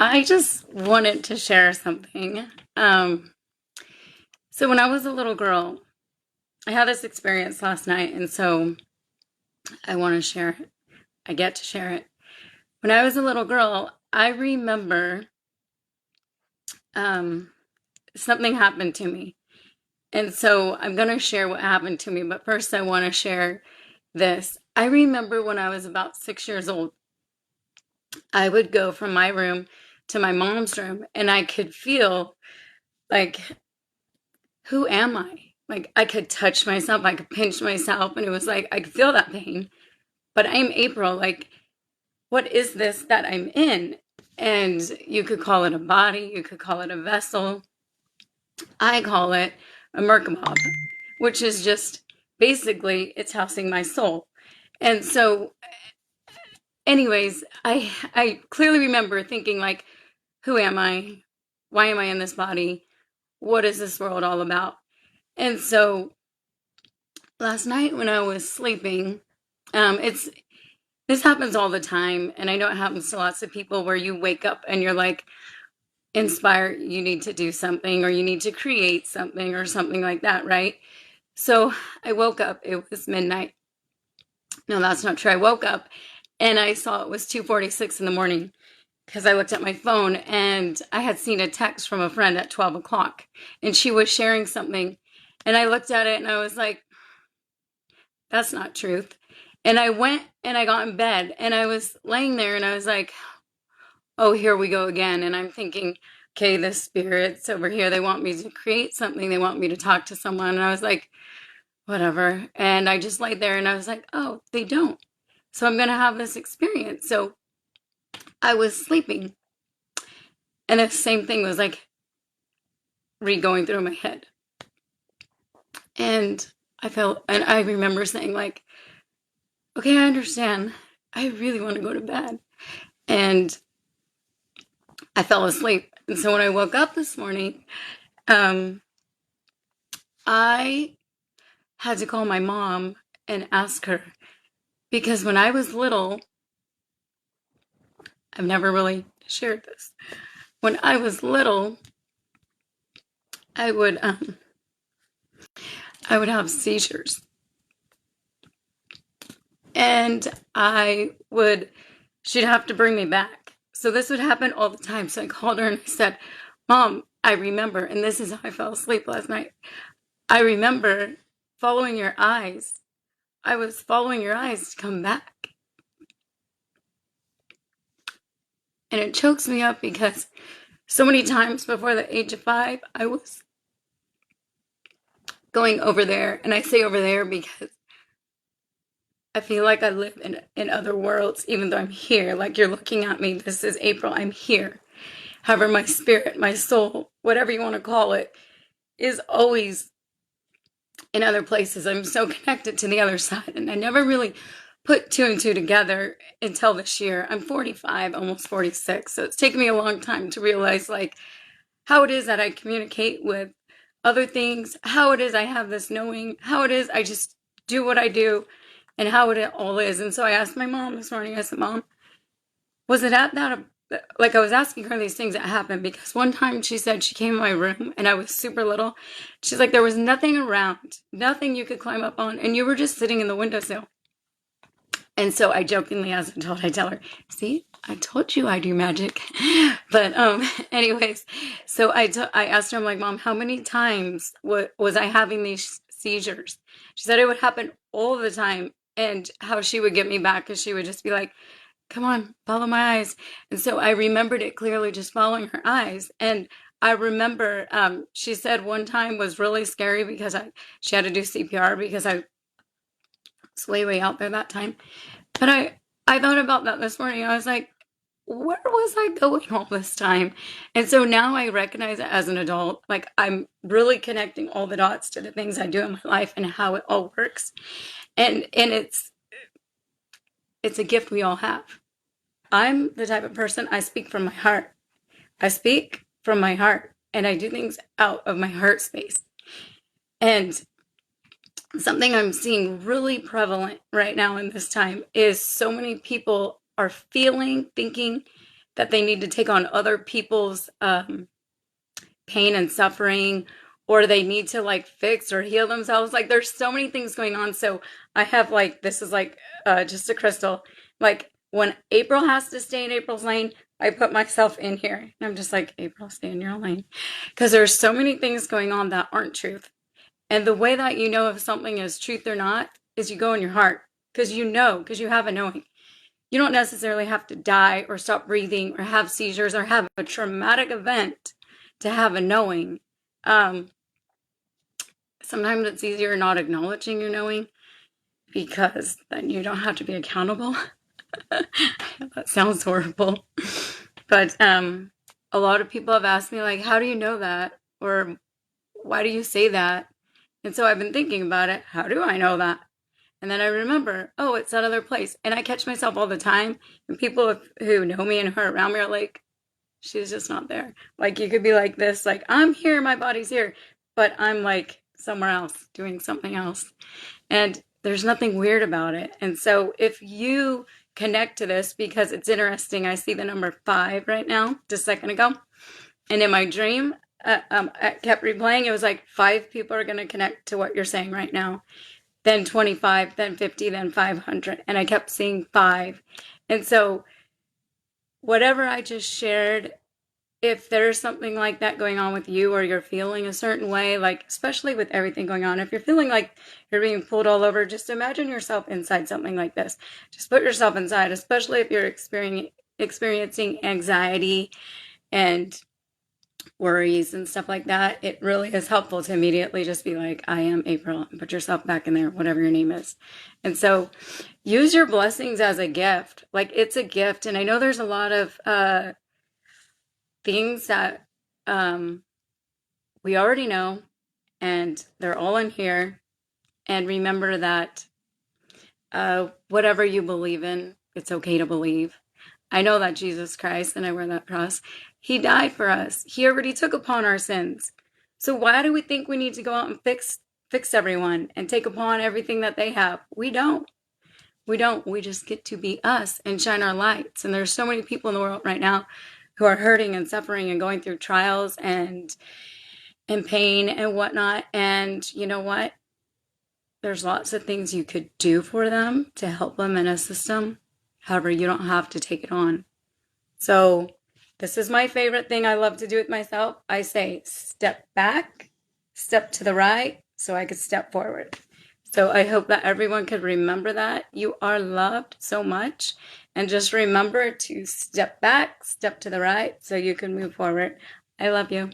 I just wanted to share something. Um, so when I was a little girl, I had this experience last night, and so I want to share it. I get to share it. When I was a little girl, I remember um, something happened to me. And so I'm going to share what happened to me, but first I want to share this. I remember when I was about 6 years old, I would go from my room to my mom's room, and I could feel like, who am I? Like I could touch myself, I could pinch myself, and it was like I could feel that pain. But I'm April. Like, what is this that I'm in? And you could call it a body, you could call it a vessel. I call it a Merkabah, which is just basically it's housing my soul. And so, anyways, I clearly remember thinking like, who am I? Why am I in this body? What is this world all about? And so last night when I was sleeping, it's this happens all the time, and I know it happens to lots of people where you wake up and you're like inspired, you need to do something or you need to create something or something like that, right? So I woke up, it was midnight. No, that's not true. I woke up and I saw it was 2:46 in the morning because I looked at my phone and I had seen a text from a friend at 12 o'clock and she was sharing something. And I looked at it and I was like, that's not truth. And I went and I got in bed and I was laying there and I was like, oh, here we go again. And I'm thinking, okay, the spirits over here, they want me to create something. They want me to talk to someone. And I was like, whatever. And I just laid there and I was like, oh, they don't. So I'm going to have this experience. So I was sleeping and the same thing was like going through my head. And I remember saying like, okay, I understand. I really want to go to bed. And I fell asleep. And so when I woke up this morning, I had to call my mom and ask her because when I was little, I've never really shared this. When I was little, I would um, I would have seizures, and she'd have to bring me back. So this would happen all the time. So I called her and I said, "Mom, I remember," and this is how I fell asleep last night. I remember following your eyes. I was following your eyes to come back. And it chokes me up because so many times before the age of 5, I was going over there. And I say over there because I feel like I live in other worlds, even though I'm here. Like you're looking at me. This is April. I'm here. However, my spirit, my soul, whatever you want to call it, is always in other places. I'm so connected to the other side. And I never really put two and two together until this year. I'm 45, almost 46. So it's taken me a long time to realize like how it is that I communicate with other things, how it is I have this knowing, how it is I just do what I do, and how it all is. And so I asked my mom this morning, I said, Mom, was it at that? Like I was asking her these things that happened because one time she said she came in my room and I was super little. She's like, there was nothing around, nothing you could climb up on, and you were just sitting in the windowsill. And so I jokingly, as an adult, I tell her, see, I told you I do magic. But anyways, so I asked her, I'm like, Mom, how many times was I having these seizures? She said it would happen all the time. And how she would get me back is she would just be like, come on, follow my eyes. And so I remembered it clearly just following her eyes. And I remember she said one time was really scary because she had to do CPR because I was way out there that time. But I thought about that this morning. I was like, where was I going all this time? And so now I recognize it as an adult. Like I'm really connecting all the dots to the things I do in my life and how it all works. And it's a gift we all have. I'm the type of person, I speak from my heart. I speak from my heart and I do things out of my heart space. And something I'm seeing really prevalent right now in this time is so many people are feeling, thinking, that they need to take on other people's pain and suffering, or they need to like fix or heal themselves. Like there's so many things going on. So I have like, this is like just a crystal. Like when April has to stay in April's lane, I put myself in here. And I'm just like, April, stay in your lane. Because there's so many things going on that aren't truth. And the way that you know if something is truth or not is you go in your heart. Because you know, because you have a knowing. You don't necessarily have to die or stop breathing or have seizures or have a traumatic event to have a knowing. Sometimes it's easier not acknowledging your knowing because then you don't have to be accountable. That sounds horrible. But a lot of people have asked me, like, how do you know that? Or why do you say that? And so I've been thinking about it. How do I know that? And then I remember, oh, it's that other place. And I catch myself all the time. And people who know me and who are around me are like, she's just not there. Like you could be like this, like, I'm here, my body's here. But I'm like somewhere else doing something else. And there's nothing weird about it. And so if you connect to this, because it's interesting, I see the number 5 right now, just a second ago. And in my dream, I kept replaying. It was like 5 people are going to connect to what you're saying right now. Then 25, then 50, then 500. And I kept seeing 5. And so whatever I just shared, if there's something like that going on with you or you're feeling a certain way, like especially with everything going on, if you're feeling like you're being pulled all over, just imagine yourself inside something like this. Just put yourself inside, especially if you're experiencing anxiety and worries and stuff like that. It really is helpful to immediately just be like, I am April, and put yourself back in there, whatever your name is. And so use your blessings as a gift. Like it's a gift. And I know there's a lot of things that we already know, and they're all in here. And remember that whatever you believe in, it's okay to believe. I know that Jesus Christ, and I wear that cross, he died for us. He already took upon our sins. So why do we think we need to go out and fix everyone and take upon everything that they have? We don't. We don't. We just get to be us and shine our lights. And there's so many people in the world right now who are hurting and suffering and going through trials and pain and whatnot. And you know what? There's lots of things you could do for them to help them and assist them. However, you don't have to take it on. So this is my favorite thing I love to do with myself. I say step back, step to the right, so I could step forward. So I hope that everyone could remember that. You are loved so much. And just remember to step back, step to the right, so you can move forward. I love you.